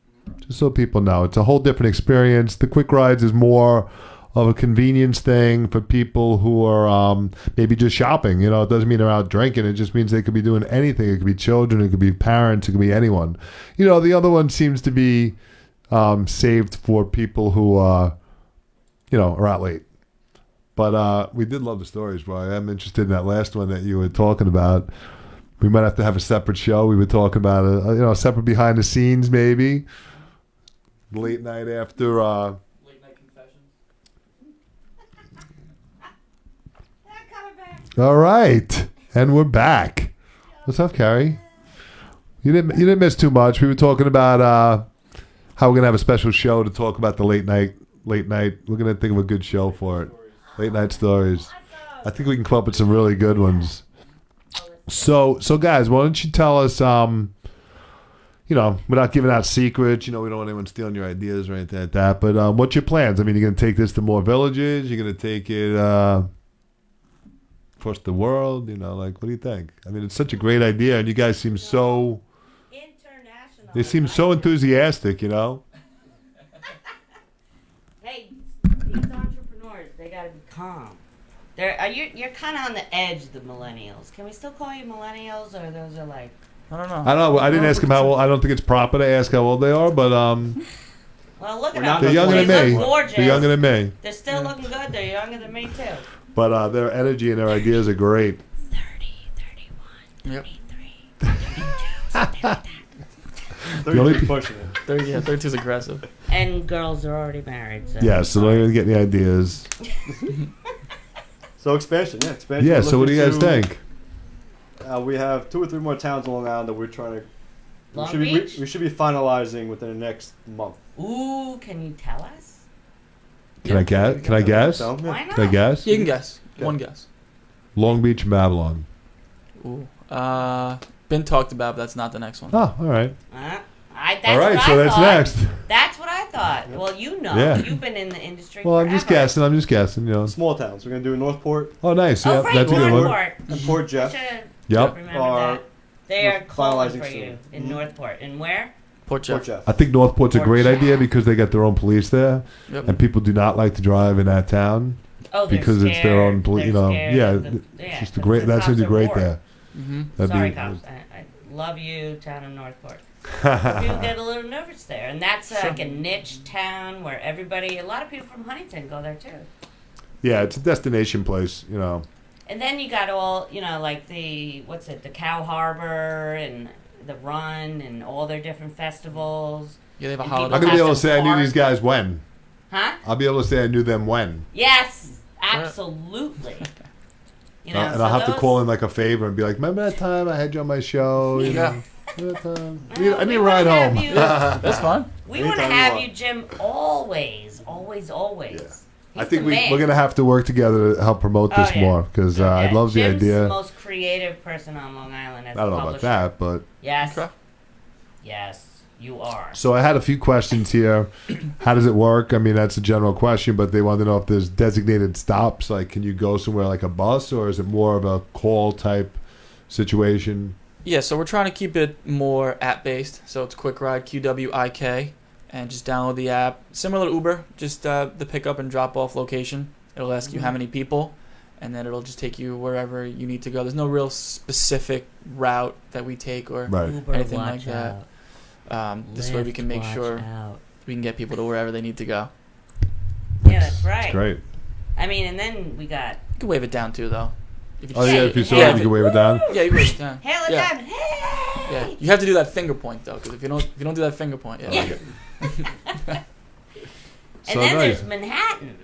Just so people know, it's a whole different experience. The Qwik Rides is more of a convenience thing for people who are maybe just shopping. You know, it doesn't mean they're out drinking. It just means they could be doing anything. It could be children. It could be parents. It could be anyone. You know, the other one seems to be saved for people who, you know, are out late. But we did love the stories, bro. I am interested in that last one that you were talking about. We might have to have a separate show. We were talking about a separate behind the scenes, maybe late night after. Late night confessions. All right, and we're back. What's up, Carrie? You didn't miss too much. We were talking about how we're gonna have a special show to talk about the late night. We're gonna think of a good show for it. Late night stories. I think we can come up with some really good ones. So guys, why don't you tell us, without giving out secrets, we don't want anyone stealing your ideas or anything like that, but what's your plans? I mean, you're going to take this to more villages? You're going to take it across the world? What do you think? I mean, it's such a great idea, and you guys seem so... International. They seem so enthusiastic, Hey, these entrepreneurs, they got to be calm. You're kind of on the edge of the millennials. Can we still call you millennials, or those are like... I don't know. I don't know. I didn't ask them how old. I don't think it's proper to ask how old they are, but Well, look at them. they're younger than They me. look gorgeous. They're younger than me. They're still looking good. They're younger than me, too. But their energy and their ideas are great. 30, 31, 33, 32, something like that. 32 pushing it. 32 is aggressive. And girls are already married. So Yeah, so don't even get any ideas. So expansion. Yeah, so what do you guys think? We have 2 or 3 more towns on Long Island that we're trying to... Long Beach? We should be finalizing within the next month. Ooh, can you tell us? Can I guess? So, Why not? Can I guess? You can guess. Okay. One guess. Long Beach and Babylon. Ooh. Been talked about, but that's not the next one. Oh, all right. That's All right, what so I that's thought. next. That's what I thought. Well, Yeah. You've been in the industry Well, forever. I'm just guessing. Small towns. We're going to do Northport Oh, nice. Oh, Yeah, right, that's a good one. Northport. and Port Jeff. Yep. Remember Are- that. They are we're calling finalizing for soon. you in Northport. And where? Port Jeff. Port Jeff. I think Northport's a Port great Jeff. idea because they got their own police there, Yep. and people do not like to drive in that town Oh, they're because scared. it's their own police. They're scared Yeah, of the- it's just a 'cause great. the That's cops gonna be are great bored. there. Mm-hmm. That'd Sorry, be, cops. I love you, town of Northport. People get a little nervous there. And that's like a niche town where a lot of people from Huntington go there too. Yeah, it's a destination place. And then you got all, like the Cow Harbor and the Run and all their different festivals. Yeah, they have a And holiday. I'm people gonna be have able to some say I knew park. these guys when. Huh? I'll be able to say I knew them when. Yes, absolutely. And I'll have to call in like a favor and be like, remember that time I had you on my show? Yeah. Remember that time? Well, I need we a ride wanna have home. you- That's fine. We want to Anytime you have want. you, Jim, always. I think we're gonna have to work together to help promote this more because I love the Jim's idea. the most creative person on Long Island as I don't a know about publisher. that, but Yes. Okay. Yes, you are. so I had a few questions here. How does it work? I mean, that's a general question, but they want to know if there's designated stops. Like, can you go somewhere like a bus, or is it more of a call type situation? Yeah, so we're trying to keep it more app-based. So it's Qwik Ride, Qwik, and just download the app. Similar to Uber, just the pick-up and drop-off location. It'll ask you how many people, and then it'll just take you wherever you need to go. There's no real specific route that we take or Right. Uber, anything like watch that. out. This way we can make Lyft, sure watch out. we can get people to wherever they need to go. Yeah, that's right. Great. I mean, and then we got You can wave it down too, though. If you Oh just- yeah, if you saw Yeah, it, you can wave it down. yeah, you can wave it down. Hail it Yeah. down. Hey! Yeah, you have to do that finger point though, because if you don't do that finger point, yeah. Yeah. So And then nice. there's Manhattan.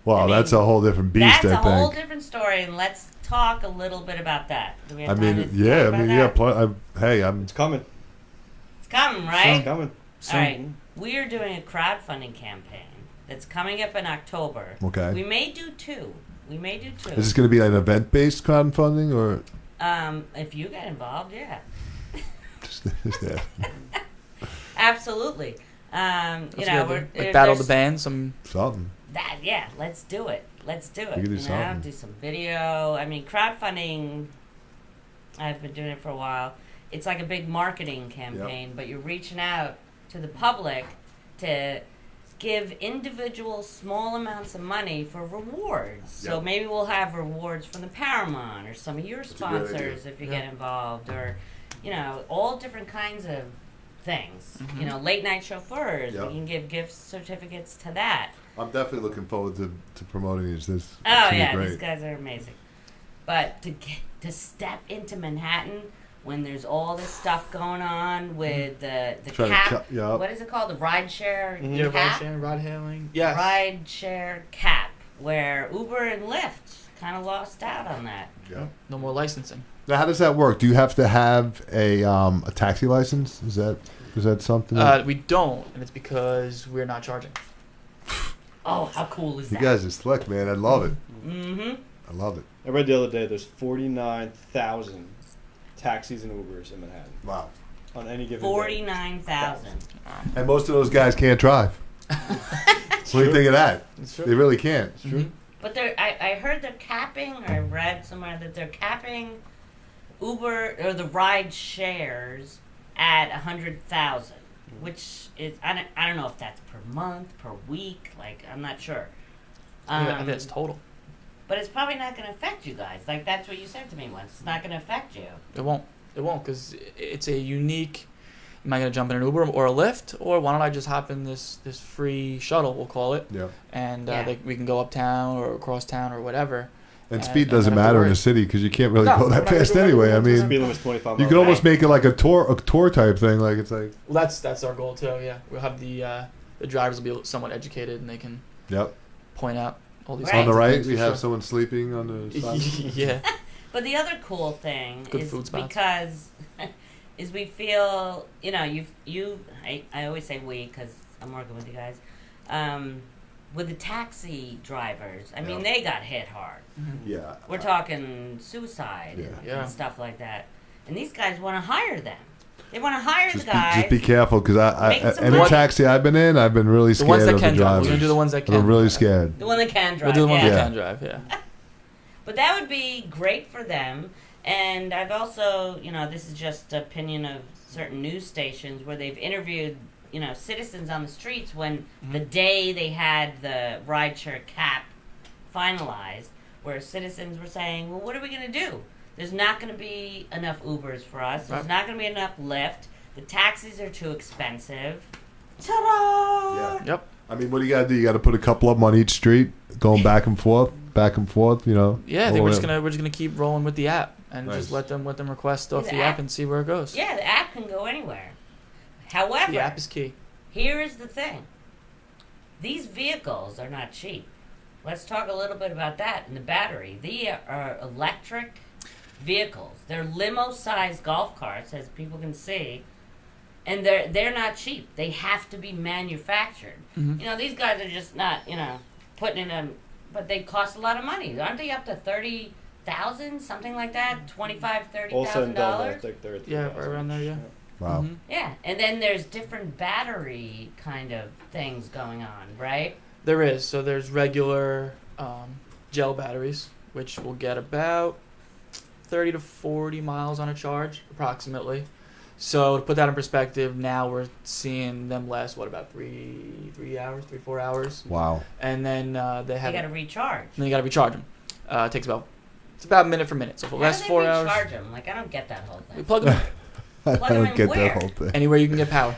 Wow, I mean, that's a whole different beast. That's a I whole think. different story, and let's talk a little bit about that. Do we have I time mean, to yeah. talk I about mean, that? yeah. Hey, I'm. It's coming. It's coming, It's right? coming. All right. We are doing a crowdfunding campaign that's coming up in October. Okay. We may do 2. We may do 2. Is this going to be like an event-based crowdfunding or? If you get involved, yeah. Just that. Absolutely. You know, we're like battle the band, some something. That let's do it. Let's do it. You can do know, something. do some video. I mean, crowdfunding. I've been doing it for a while. It's like a big marketing campaign, but you're reaching out to the public to give individual small amounts of money for rewards. So maybe we'll have rewards from the Paramount or some of your sponsors if you get involved, or you know, all different kinds of things. You know, late night chauffeurs. We can give gift certificates to that. I'm definitely looking forward to promoting these. This these guys are amazing. But to step into Manhattan when there's all this stuff going on with the cap, what is it called? The ride share cap? Ride share, ride hailing. Yes. Ride share cap, where Uber and Lyft kind of lost out on that. Yeah. No more licensing. Now, how does that work? Do you have to have a taxi license? Is that something? We don't, and it's because we're not charging. Oh, how cool is that? You guys are slick, man. I love it. Mm-hmm. I love it. I read the other day there's 49,000 taxis and Ubers in Manhattan. Wow. On any given 49,000. And most of those guys can't drive. What do you think of that? It's true. They really can't. It's true. But I heard they're capping, or I read somewhere that they're capping Uber or the ride shares at 100,000, which is I don't know if that's per month, per week. Like, I'm not sure. I think it's total. But it's probably not going to affect you guys. Like, that's what you said to me once. It's not going to affect you. It won't, because it's a unique. Am I going to jump in an Uber or a Lyft, or why don't I just hop in this free shuttle, we'll call it, and we can go uptown or across town or whatever. And speed doesn't matter in a city because you can't really go that fast anyway. I mean, speed limit's 25 miles. You can almost make it like a tour type thing. Like it's like. Well, that's our goal too. Yeah, we'll have the drivers will be somewhat educated and they can point out all these. On the right, we have someone sleeping on the side. Yeah. But the other cool thing is because is we feel, you know, I always say we because I'm working with you guys, with the taxi drivers. I mean, they got hit hard. Yeah. We're talking suicide and stuff like that. And these guys want to hire them. They want to hire the guys. Just be careful because any taxi I've been in, I've been really scared of the drivers. We're going to do the ones that can. I'm really scared. The one that can drive. We'll do the ones that can drive, yeah. But that would be great for them. And I've also, you know, this is just opinion of certain news stations where they've interviewed, you know, citizens on the streets when the day they had the rideshare cap finalized, where citizens were saying, well, what are we going to do? There's not going to be enough Ubers for us. There's not going to be enough Lyft. The taxis are too expensive. Ta-da! Yeah. Yep. I mean, what do you got to do? You got to put a couple of them on each street, going back and forth, you know. Yeah, I think we're just gonna keep rolling with the app and just let them request off the app and see where it goes. Yeah, the app can go anywhere. However, the app is key. Here is the thing. These vehicles are not cheap. Let's talk a little bit about that and the battery. They are electric vehicles. They're limo-sized golf carts, as people can see, and they're not cheap. They have to be manufactured. You know, these guys are just not, you know, putting in them, but they cost a lot of money. Aren't they up to $30,000, something like that? $25,000-$30,000. Yeah, right around there. Yeah. Wow. Yeah, and then there's different battery kind of things going on, right? There is. So there's regular gel batteries, which will get about 30 to 40 miles on a charge, approximately. So to put that in perspective, now we're seeing them last, about 4 hours. Wow. And then they got to recharge. Then you got to recharge them. It takes it's about minute for minute. So for the last 4 hours. How do they recharge them? Like, I don't get that whole thing. We plug them in. I don't get that whole thing. Anywhere you can get power.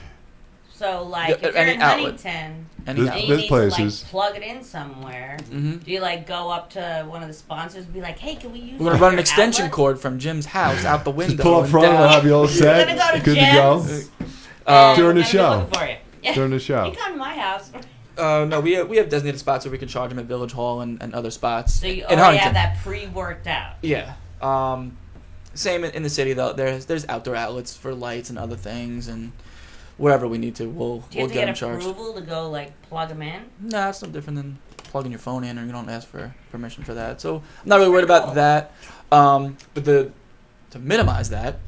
So, like, if you're in Huntington and you need to, like, plug it in somewhere, do you, like, go up to one of the sponsors and be like, hey, can we use We're going to run an extension cord from Jim's house out the window. Just pull up front and have you all set. We're going to Good Jim's. to go. During the show. Yeah. During the show. You come to my house. No, we have designated spots where we can charge them at Village Hall and other spots. So you already have that pre-worked out. Yeah. Same in the city though. There's outdoor outlets for lights and other things, and wherever we need to, we'll get them charged. Do you have to get approval to go like plug them in? No, it's no different than plugging your phone in, or you don't ask for permission for that. So I'm not really worried about that. But to minimize that,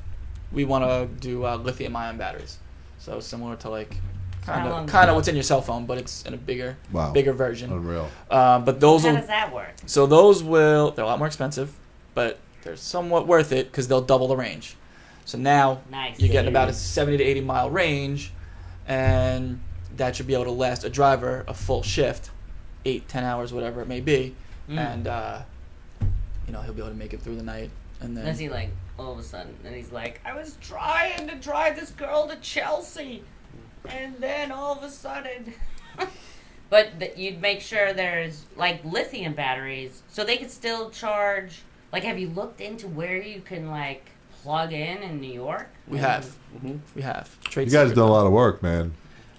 we want to do lithium-ion batteries. So similar to like kind of what's in your cell phone, but it's in a bigger version. Unreal. But those How does that work? So they're a lot more expensive, but they're somewhat worth it because they'll double the range. So now you're getting about a 70 to 80 mile range, and that should be able to last a driver a full shift, 8-10 hours, whatever it may be, and he'll be able to make it through the night. And then is he like all of a sudden? And he's like, I was trying to drive this girl to Chelsea, and then all of a sudden. But you'd make sure there's like lithium batteries, so they could still charge. Like, have you looked into where you can like plug in New York? We have. We have. You guys done a lot of work, man.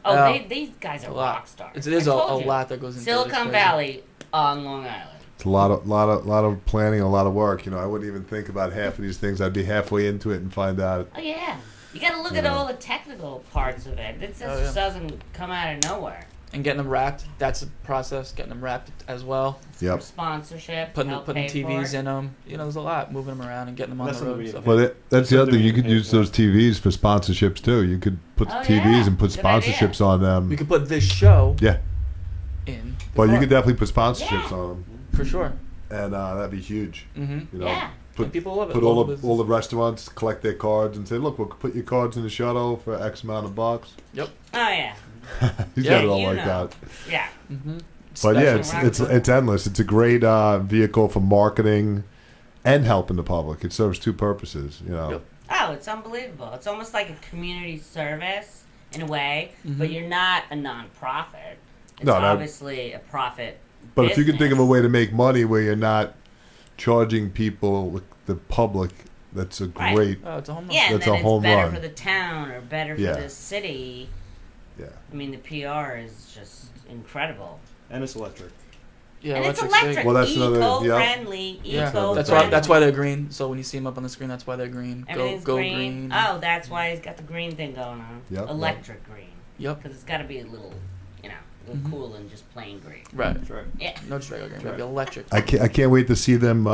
Oh, these guys are rock stars. There's a lot that goes into Silicon Valley on Long Island. It's a lot of planning, a lot of work. I wouldn't even think about half of these things. I'd be halfway into it and find out. Oh yeah, you got to look at all the technical parts of it. It just doesn't come out of nowhere. And getting them wrapped, that's a process. Getting them wrapped as well. Yep. Sponsorship. Putting TVs in them. There's a lot. Moving them around and getting them on the road. Well, that's the other thing. You could use those TVs for sponsorships too. You could put the TVs and put sponsorships on them. We could put this show. Yeah. In. Well, you could definitely put sponsorships on them. For sure. And that'd be huge. Mm-hmm. Put, people love it. Put all the restaurants collect their cards and say, look, we'll put your cards in the shuttle for X amount of bucks. Yep. Oh yeah. He's got it all like that. Yeah. Mm-hmm. But yeah, it's endless. It's a great vehicle for marketing and helping the public. It serves two purposes. Yep. Oh, it's unbelievable. It's almost like a community service in a way, but you're not a non-profit. It's obviously a profit. But business. if you can think of a way to make money where you're not charging people, the public, that's a great. Oh, it's a home run. Yeah, that's and a home it's better run for the town or better for the city. Yeah. I mean, the PR is just incredible. And it's electric. Yeah, and it's electric. Well, that's eco-friendly. That's why they're green. So when you see them up on the screen, that's why they're green. Everything's go green. Oh, that's why he's got the green thing going on. Yep. Electric green. Yep. Because it's got to be a little, cool than just plain green. Right. That's right. Yeah. No just regular green. Got to be electric. I can't wait to see them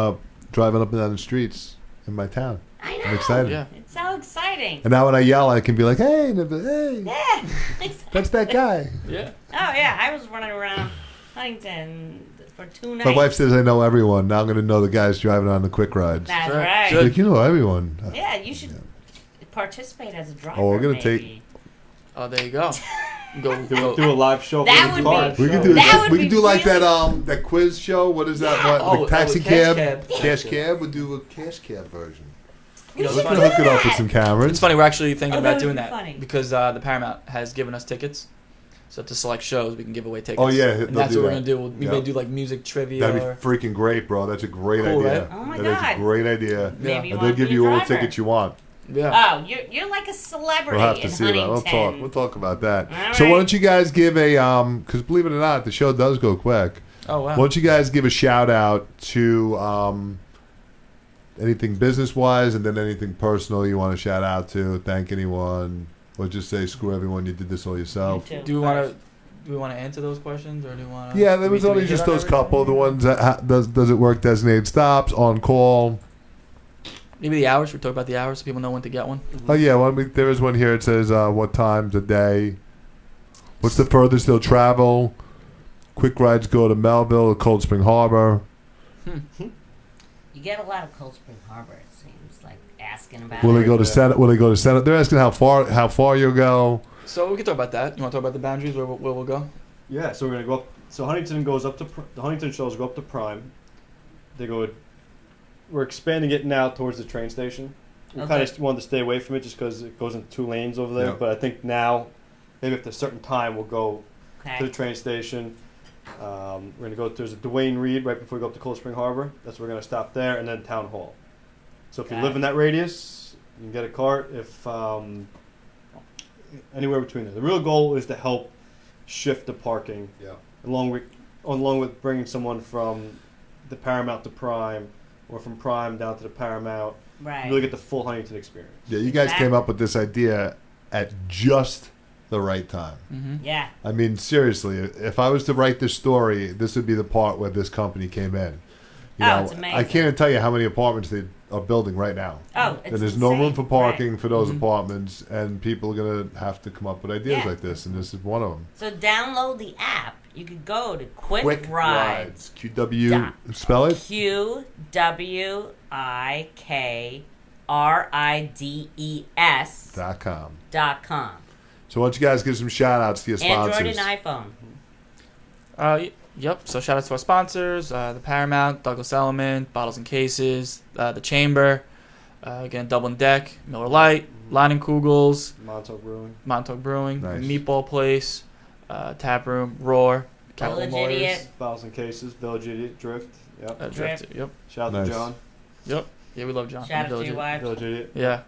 driving up and down the streets in my town. I know. I'm excited. Yeah. It's so exciting. And now when I yell, I can be like, hey, and they'll be, hey, Yeah. Exactly. that's that guy. Yeah. Oh, yeah. I was running around Huntington for 2 nights. My wife says I know everyone. Now I'm going to know the guys driving on the quick rides. That's right. Good. Like, you know everyone. Yeah, you should participate as a driver. Oh, we're gonna maybe. Oh, there you go. Do a live show. That for would the cars. We could do like that quiz show. What is that? Yeah. What, the taxi Cash cab? Cab. Cash cab. We'll do a cash cab version. You know, Let's hook it up with some cameras. It's funny. We're actually thinking Oh, about that doing would be that funny. because the Paramount has given us tickets. So to select shows, we can give away tickets. Oh, yeah, and they'll that's do what we're that. gonna do. We may do like music trivia. That'd be or freaking great, bro. That's a great Cool, idea. right? Oh my That is God. a great idea. Maybe you And wanna they'll give be a you all the driver. tickets you want. yeah. Oh, you're like a celebrity We'll have to in see Huntington. that. We'll talk about that. All So why right. don't you guys give a because believe it or not, the show does go quick. Oh wow. Why don't you guys give a shout out to anything business wise and then anything personal you want to shout out to, thank anyone, or just say screw everyone, you did this all yourself. Me too. Do we want to answer those questions, or do you want to? Yeah, there was only just those couple. The ones that does it work designated stops on call. Maybe the hours. We talk about the hours so people know when to get one. Oh yeah, there is one here. It says what times a day. What's the furthest they'll travel? Quick rides go to Melville or Cold Spring Harbor. You get a lot of Cold Spring Harbor, it seems, like asking about Will it. they go to Senate? Will they go to Senate? They're asking how far you'll go. So we can talk about that. You want to talk about the boundaries where we'll go? Yeah, so we're gonna go up. So Huntington goes up to the Huntington shows go up to Prime. They go. We're expanding it now towards the train station. We kind of wanted to stay away from it just because it goes in 2 lanes over there. Yeah. But I think now, maybe after a certain time, we'll go to the Okay. train station. We're gonna go. There's a Duane Reade right before we go up to Cold Spring Harbor. That's where we're gonna stop there, and then Town Hall. So if you Got live it. in that radius, you can get a cart. If anywhere between there, the real goal is to help shift the parking. Yeah. Along with bringing someone from the Paramount to Prime, or from Prime down to the Paramount. Right. Really get the full Huntington experience. Yeah, you guys came up with this idea at just the right time. Mm-hmm. Yeah. I mean, seriously, if I was to write this story, this would be the part where this company came in. It's amazing. I can't tell you how many apartments they are building right now. Oh, it's and there's insane. no room for parking Right. for those Mhm. apartments, and people are going to have to come up with ideas Yeah. like this, and this is one of them. So download the app. You could go to Qwik Quick Rides. QW, Dot. spell it? QWIKRIDES.com. .com. So why don't you guys give some shout outs to your sponsors? Android and iPhone. Yep. So shout out to our sponsors, the Paramount, Douglas Elliman, Bottles and Cases, the Chamber, again Double and Deck, Miller Lite, Leinenkugels, Montauk Brewing, Nice. Meatball Place, Tap Room, Roar, Capital Village Motors, Idiot. Bottles and Cases, Village Idiot, Drift. Yep. Drift. Yep. Shout out Nice. to John. Yep. Yeah, we love John. Shout out to Village your Idiot. wives. Village Idiot. Yeah.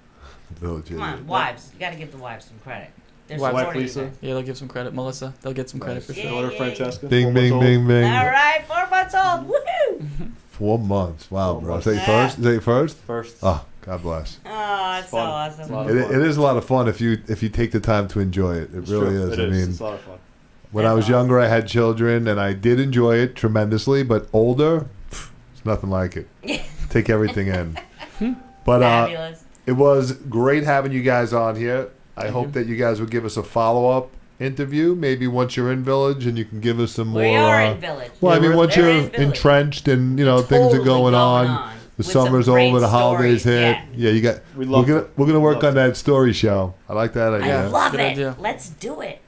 Village Come Idiot. on, wives. You got to give the wives some credit. They're Wife supporting you Lisa. there. Yeah, they'll give some credit. Melissa, they'll get some credit for Nice. sure. Yeah. Daughter Francesca. Bing, 4 months bing, old. bing, bing. All right, 4 months old. Woohoo! 4 months. Wow, 4 bro. months. Is that your first? Is that your first? First. Oh, God bless. Oh, that's so Fun. awesome. It's a lot of It fun. is a lot of fun if you take the time to enjoy it. It It's really true. is. It I mean, It's a lot of fun. when I was younger, I had children, and I did enjoy it tremendously. But older, it's nothing like it. Take everything in. But Fabulous. it was great having you guys on here. I Thank hope you. that you guys will give us a follow-up interview, maybe once you're in Village, and you can give us some more. We are in Village. Well, I mean, we're- once We're you're in Village. entrenched and things are Totally going on. The with some summer's great over, the holidays stories, hit. Yeah, you got. We We're love gonna it. we're gonna work Love on it. that story show. I like that I idea. love Good it. idea. Let's do it.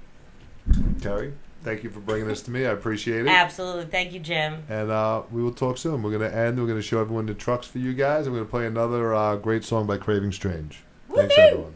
Terry, thank you for bringing this to me. I appreciate it. Absolutely. Thank you, Jim. And we will talk soon. We're gonna end. We're gonna show everyone the trucks for you guys. And we're gonna play another great song by Craving Strange. Thanks, Woohoo! everyone.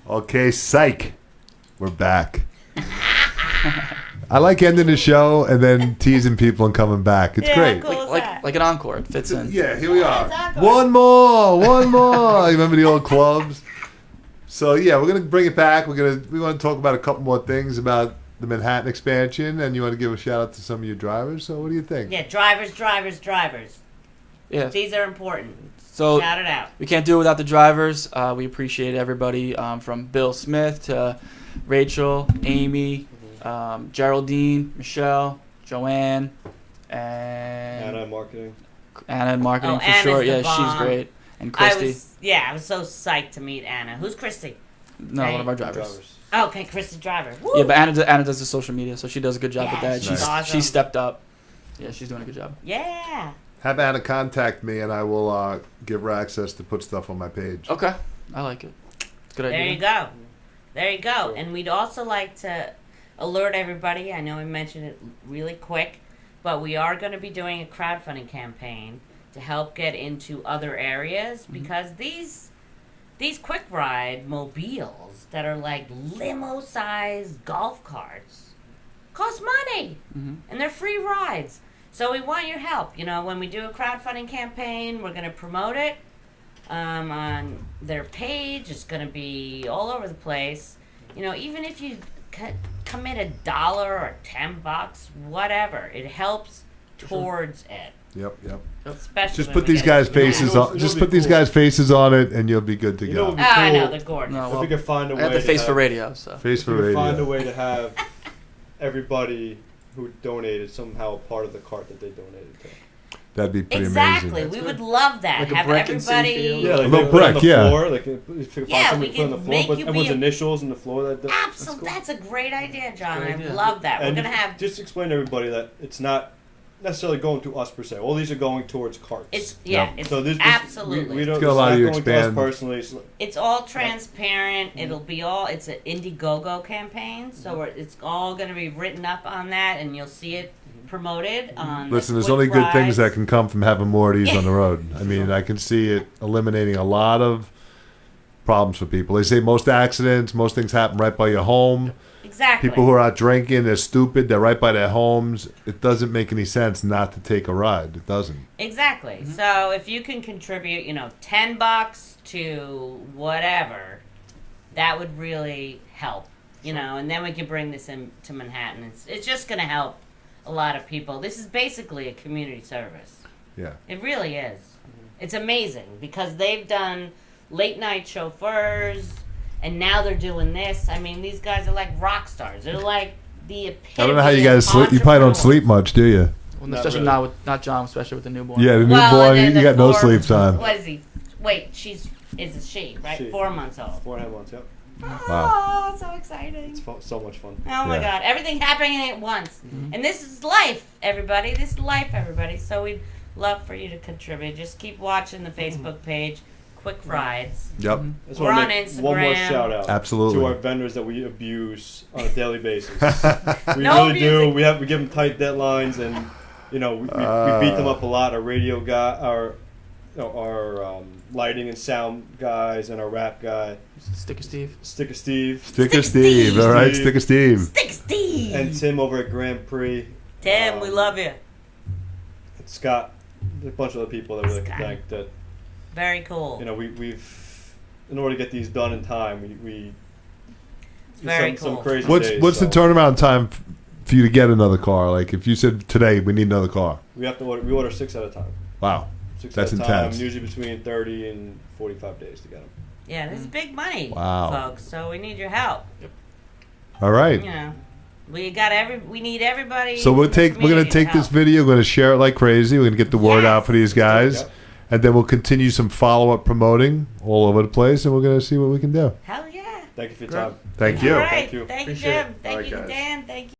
Okay, psych. We're back. I like ending the show and then teasing people and coming back. It's Yeah, great. cool. What was that? Like an encore. It fits in. Yeah, here we are. Exactly. One more. You remember the old clubs? So yeah, we're gonna bring it back. We want to talk about a couple more things about the Manhattan expansion, and you want to give a shout out to some of your drivers. So what do you think? Yeah, drivers. Yeah. These are important. So Shout it out. we can't do it without the drivers. We appreciate everybody from Bill Smith to Rachel, Amy, Geraldine, Michelle, Joanne, and Anna Marketing. Anna in marketing Oh, for Anna's sure. the Yeah, bomb. she's great. And Christy. I was so psyched to meet Anna. Who's Christy? No, one of our drivers. Drivers. Oh, okay, Christy Driver. Woo! Yeah, but Anna does the social media, so she does a good job Yeah, with that. she's awesome. She stepped up. Yeah, she's doing a good job. Yeah. Have Anna contact me, and I will give her access to put stuff on my page. Okay, I like it. It's a good idea. There you go. There you go. And we'd also like to alert everybody. I know we mentioned it really quick, but we are going to be doing a crowdfunding campaign to help get into other areas because these these quick ride mobiles that are like limo-sized golf carts cost money, and they're free rides. So we want your help. You know, when we do a crowdfunding campaign, we're going to promote it on their page. It's going to be all over the place. You know, even if you commit $1 or $10, whatever, it helps towards it. Yep. Especially Just when put we these get guys' into that. faces on. Just put these guys' faces on it, and you'll be good to You go. know what would be I know, cool? they're gorgeous. No, If well, we could find a I way have the to face have, for radio, so. Face if for we could find a radio. way to have everybody who donated somehow part of the cart that they donated to. That'd be pretty Exactly. amazing. We would love that. Like a Have brick and everybody. Seafield. Yeah, like A little they put it on brick, the yeah. floor, like if you could Yeah, find somebody we to put on the could floor, make put you everyone's be a- initials in the floor. Absolutely. That's a great idea, John. Great I idea. love that. We're And going to have. just explain to everybody that it's not necessarily going to us per se. All these are going towards carts. It's so this absolutely. we don't. It's gonna allow it's you not to going to us expand. personally. It's, It's all transparent. It'll be all. It's an Indiegogo campaign, so it's all going to be written up on that, and you'll see it promoted on. Listen, the there's Quick only good things Rides. that can come from having more of these on the road. I mean, I can see it eliminating a lot of problems for people. They say most accidents, most things happen right by your home. Exactly. People who are out drinking, they're stupid. They're right by their homes. It doesn't make any sense not to take a ride. It doesn't. Exactly. So if you can contribute, $10 to whatever, that would really help. And then we can bring this into Manhattan. It's just going to help a lot of people. This is basically a community service. Yeah. It really is. It's amazing because they've done late night chauffeurs, and now they're doing this. I mean, these guys are like rock stars. They're like the epitome. I don't know how you guys sleep. You probably don't entrepreneurs. sleep much, do you? Well, Not especially really. not John, especially with the newborn. Yeah, the Well, newborn, and you then got no the sleep time. What is he? Wait, it's a she, right? She. 4 months old. 4.5 months. Yep. Wow. Oh, so exciting. It's so much fun. Oh my Yeah. God, everything happening at once. And this is life, everybody. This is life, everybody. So we'd love for you to contribute. Just keep watching the Facebook page, Quick Rides. Yep. I just We're wanna on make one more Instagram. shout out Absolutely. to our vendors that we abuse on a daily basis. We No really do. abusing. We give them tight deadlines, and we beat them up a lot. Our radio guy, our lighting and sound guys, and our rap guy, Sticker Steve. Sticker Steve, Sticker Stick Steve. Steve. All right, Steve. Sticker Steve. Stick Steve. and Tim over at Grand Prix. Tim, we love you. And Scott, a bunch of other people that we like to Scott. thank. That Very cool. we've in order to get these done in time, we Very some cool. crazy What's days, the so turnaround time for you to get another car? Like if you said today we need another car. We have to order. We order 6 at a time. Wow. 6 That's at a time. intense. Usually between 30 and 45 days to get them. Yeah, this is big money, Wow. folks. So we need your help. All right. We need everybody. So in the we're gonna community to take this help. video. We're gonna share it like crazy. We're gonna get the word Yes. out for these guys, Yep. and then we'll continue some follow up promoting all over the place, and we're gonna see what we can do. Hell yeah. Thank you for your Great. time. Thank you. All right. Thank you. Thank you, Appreciate Jim. it. Thank All right, you, guys. Dan. Thank you.